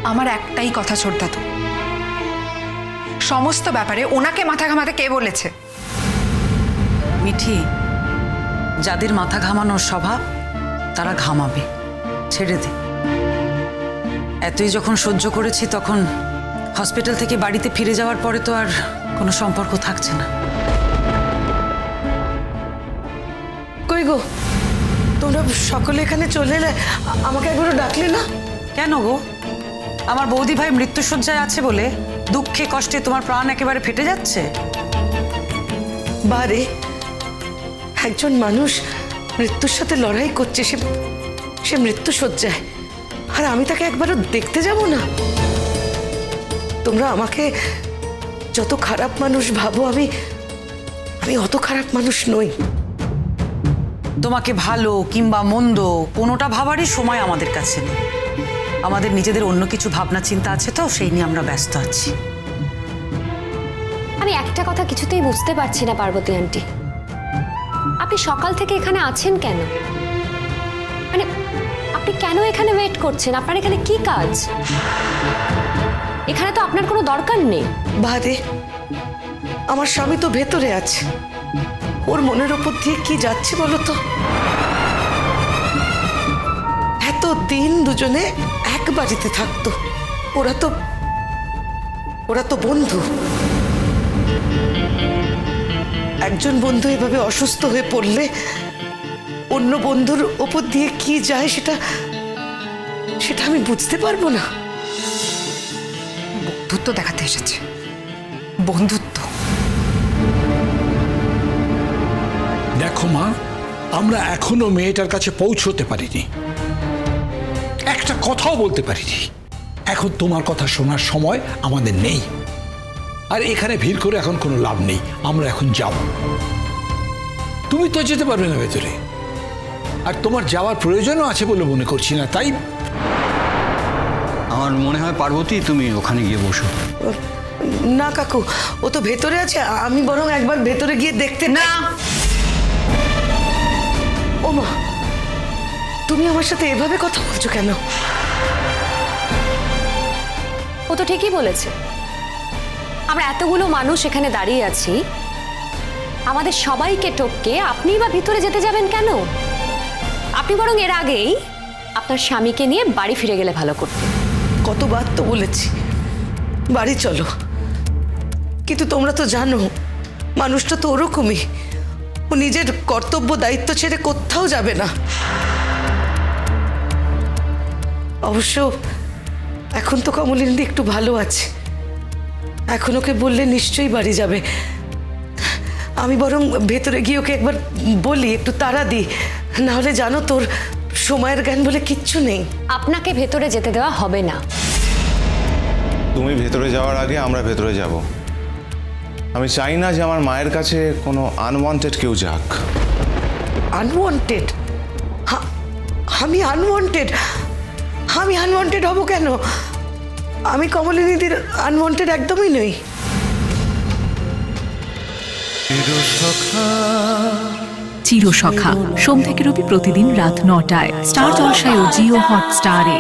আমার একটাই কথা ছোটদা, তো সমস্ত ব্যাপারে ওনাকে মাথা ঘামাতে কে বলেছে? মিঠি, যাদের মাথা ঘামানোর স্বভাব তারা ঘামাবে, ছেড়ে দে। এতই যখন সহ্য করেছি, তখন হসপিটাল থেকে বাড়িতে ফিরে যাওয়ার পরে তো আর কোনো সম্পর্ক থাকছে না। কই গো, তোমরা সকলে এখানে চলে এলে, আমাকে একবারও ডাকলে না? কেন গো? আমার বৌদি ভাই মৃত্যুশয্যায় আছে বলে দুঃখে কষ্টে তোমার প্রাণ একেবারে ফেটে যাচ্ছে? বারে, একজন মানুষ মৃত্যুর সাথে লড়াই করছে, সে মৃত্যু শয্যায়, আর আমি তাকে একবারও দেখতে যাব না? তোমরা আমাকে যত খারাপ মানুষ ভাবো, আমি অত খারাপ মানুষ নই। তোমাকে ভালো কিংবা মন্দ কোনোটা ভাবারই সময় আমাদের কাছে নেই। আমাদের নিজেদের অন্য কিছু ভাবনা চিন্তা আছে, তো সেই নিয়ে আমরা ব্যস্ত আছি। আমি একটা কথা কিছুতেই বুঝতে পারছি না পার্বতী আন্টি, আপনি সকাল থেকে এখানে আছেন কেন? মানে আপনি কেন এখানে ওয়েট করছেন? আপনার এখানে কি কাজ? এখানে তো আপনার কোনো দরকার নেই। বাদে, আমার স্বামী তো ভেতরে আছে, ওর মনের ওপর দিয়ে কি যাচ্ছে বলো তো? এত দিন দুজনে এক বাড়িতে থাকতো, ওরা তো বন্ধু। একজন বন্ধু এভাবে অসুস্থ হয়ে পড়লে অন্য বন্ধুর ওপর দিয়ে কি যায় সেটা আমি বুঝতে পারবো না। বন্ধুত্ব দেখাতে এসেছে, বন্ধুত্ব। দেখো মা, আমরা এখনো মেয়েটার কাছে পৌঁছতে পারিনি, একটা কথাও বলতে পারিনি। এখন তোমার কথা শোনার সময় আমাদের নেই, আর এখানে ভিড় করে এখন কোনো লাভ নেই। আমরা এখন যাব, তুমি তো যেতে পারবে না ভেতরে, আর তোমার যাওয়ার প্রয়োজনও আছে বলে মনে করছি না। তাই আমার মনে হয় পার্বতী, তুমি ওখানে গিয়ে বসো। না কাকু, ও তো ভেতরে আছে, আমি বরং একবার ভেতরে গিয়ে দেখতে। না, ও মা, তুমি আমার সাথে এভাবে কথা বলছো কেন? ও তো ঠিকই বলেছে, আমরা এতগুলো মানুষ এখানে দাঁড়িয়ে আছি, আমাদের সবাইকে টপকে আপনি বা ভিতরে যেতে যাবেন কেন? আপনি বরং এর আগেই আপনার স্বামীকে নিয়ে বাড়ি ফিরে গেলে ভালো করতেন। কতবার তো বলেছি বাড়ি চলো, কিন্তু তোমরা তো জানো মানুষটা তো ওরকমই, ও নিজের কর্তব্য দায়িত্ব ছেড়ে কোথাও যাবে না। অবশ্য এখন তো কমলিনী একটু ভালো আছে, এখন ওকে বললে নিশ্চয়ই বাড়ি যাবে। আমি বরং ভেতরে গিয়ে ওকে একবার বলি, একটু তাড়া দিই, নাহলে জানো তোর সময়ের জ্ঞান বলে কিচ্ছু নেই। আপনাকে ভেতরে যেতে দেওয়া হবে না। তুমি ভেতরে যাওয়ার আগে আমরা ভেতরে যাব। আমি চাই না যে আমার মায়ের কাছে কোনো আনওয়ান্টেড কেউ যাক। আনওয়ান্টেড? আমি আনওয়ান্টেড? আমি আনওয়ান্টেড হব কেন? আমি কমলিনীদের আনওয়ান্টেড একদমই নই। চিরসখা সোম থেকে রবি প্রতিদিন রাত ৯টায় স্টার জলসায় ও জিও হটস্টারে।